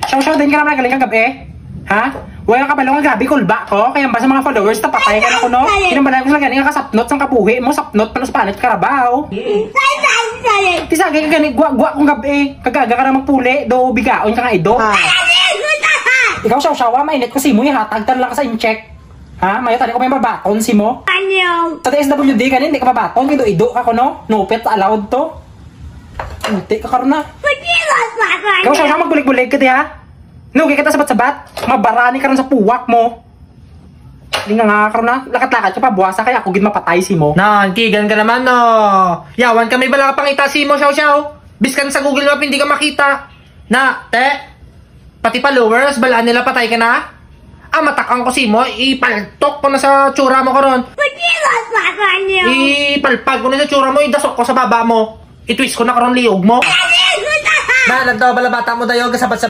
Shaw din ka naman galing kagabi. Ha? Wala ka balong gabi kulba ko. Kaya ba sa mga followers tapatay ka na ko no? Kinambalan ko sila galing ka sapnot sang kabuhi mo. Sapnot panos panit karabaw. Tisagay ka galing gwa kong gabi. Kagaga ka na magpuli. Do bigaon ka nga ido. Ikaw Shaw mainit ko si mo. Hatag tan lang ka sa incheck. Ha? Mayo tali ko may babaton si mo. Sa SWD ka hindi ka babaton. Ido ka ko no? No pet allowed to. Unti ka karon na. Ikaw Shaw magbulig-bulig ka di ha? Nugi kita sabat-sabat, mabarani ka rin sa puwak mo. Hindi nga karon na, lakat-lakat ka pa, buwasa kaya ako gid mapatay si mo. Kigan ka naman no. Yawan kami bala ka pangita si mo, Shaw. Biskan sa Google Map hindi ka makita. Na, pati followers, balaan nila patay ka na. Matakang ko si mo, ipaltok ko na sa tsura mo karon. Ipalpag ko na sa tsura mo, idasok ko sa baba mo. I-twist ko na karon liog mo. Na, nagdaw bala bata mo dayo, kasabat sa